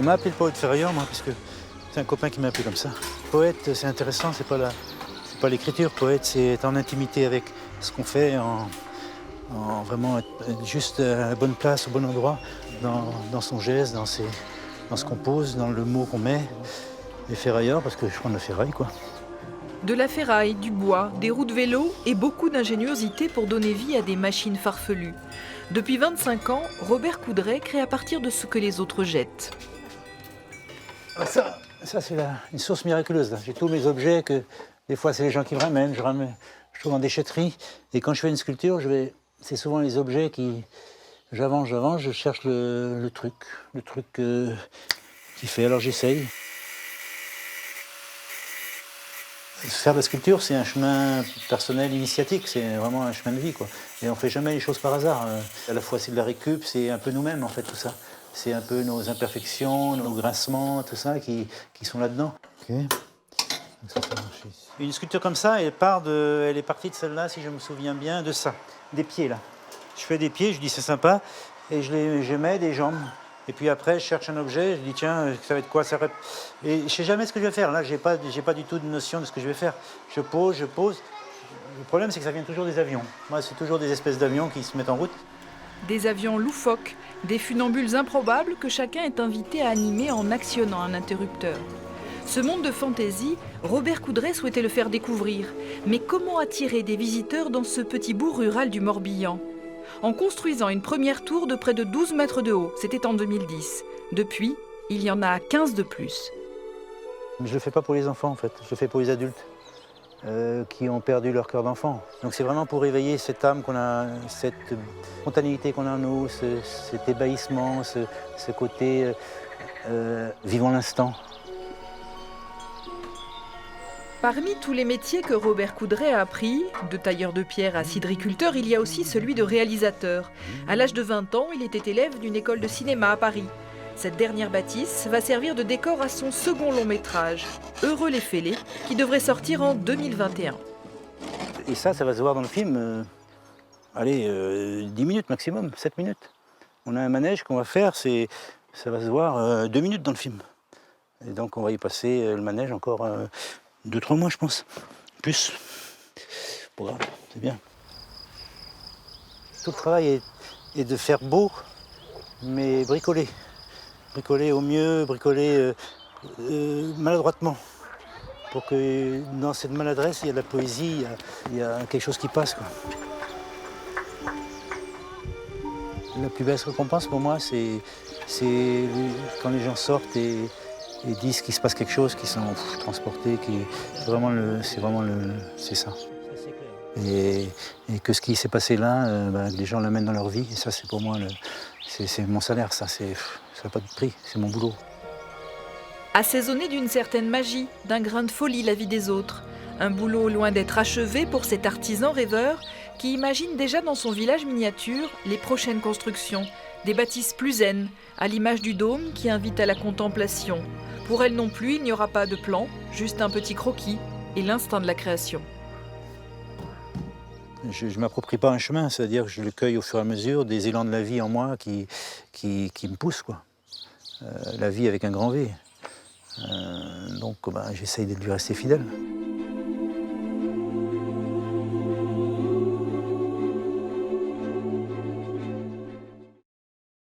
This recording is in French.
On m'a appelé le poète ferrailleur, moi, parce que c'est un copain qui m'a appelé comme ça. Poète, c'est intéressant, c'est pas l'écriture. Poète, c'est être en intimité avec ce qu'on fait, en vraiment être juste à la bonne place, au bon endroit, dans son geste, dans ce qu'on pose, dans le mot qu'on met. Et ferrailleur, parce que je prends de la ferraille, quoi. De la ferraille, du bois, des roues de vélo et beaucoup d'ingéniosité pour donner vie à des machines farfelues. Depuis 25 ans, Robert Coudray crée à partir de ce que les autres jettent. Ça c'est une source miraculeuse. J'ai tous mes objets que des fois c'est les gens qui me ramènent. Je trouve en déchetterie. Et quand je fais une sculpture, c'est souvent les objets qui... J'avance, je cherche le truc qui fait. Alors j'essaye. Faire de la sculpture, c'est un chemin personnel, initiatique, c'est vraiment un chemin de vie, quoi. Et on ne fait jamais les choses par hasard. À la fois, c'est de la récup, c'est un peu nous-mêmes, en fait, tout ça. C'est un peu nos imperfections, nos grincements, tout ça, qui sont là-dedans. Okay. Une sculpture comme ça, elle est partie de celle-là, si je me souviens bien, de ça, des pieds, là. Je fais des pieds, je dis c'est sympa, et je mets des jambes. Et puis après, je cherche un objet, je dis tiens, ça va être quoi ça va être... Et je ne sais jamais ce que je vais faire. Là, j'ai pas du tout de notion de ce que je vais faire. Je pose. Le problème, c'est que ça vient toujours des avions. Moi, c'est toujours des espèces d'avions qui se mettent en route. Des avions loufoques, des funambules improbables que chacun est invité à animer en actionnant un interrupteur. Ce monde de fantaisie, Robert Coudray souhaitait le faire découvrir. Mais comment attirer des visiteurs dans ce petit bourg rural du Morbihan ? En construisant une première tour de près de 12 mètres de haut, c'était en 2010. Depuis, il y en a 15 de plus. Je ne le fais pas pour les enfants, en fait. Je le fais pour les adultes qui ont perdu leur cœur d'enfant. Donc c'est vraiment pour éveiller cette âme qu'on a, cette spontanéité qu'on a en nous, cet ébahissement, ce côté vivant l'instant. Parmi tous les métiers que Robert Coudray a appris, de tailleur de pierre à cidriculteur, il y a aussi celui de réalisateur. À l'âge de 20 ans, il était élève d'une école de cinéma à Paris. Cette dernière bâtisse va servir de décor à son second long métrage, Heureux les fêlés, qui devrait sortir en 2021. Et ça va se voir dans le film, 10 minutes maximum, 7 minutes. On a un manège qu'on va faire, ça va se voir 2 minutes dans le film. Et donc on va y passer le manège encore 2-3 mois, je pense. Plus. Bon, c'est bien. Tout le travail est de faire beau, mais bricoler. Bricoler au mieux, bricoler maladroitement. Pour que dans cette maladresse, il y a de la poésie, il y a quelque chose qui passe, quoi. La plus belle récompense pour moi, c'est quand les gens sortent et disent qu'il se passe quelque chose, qu'ils sont transportés, c'est ça. Et que ce qui s'est passé là, les gens l'amènent dans leur vie. Et ça, c'est pour moi, c'est mon salaire, ça n'a pas de prix, c'est mon boulot. Assaisonné d'une certaine magie, d'un grain de folie la vie des autres. Un boulot loin d'être achevé pour cet artisan rêveur qui imagine déjà dans son village miniature les prochaines constructions, des bâtisses plus zen, à l'image du dôme qui invite à la contemplation. Pour elle non plus, il n'y aura pas de plan, juste un petit croquis et l'instinct de la création. Je ne m'approprie pas un chemin, c'est-à-dire que je le cueille au fur et à mesure des élans de la vie en moi qui me poussent, quoi. La vie avec un grand V. Donc j'essaye de lui rester fidèle.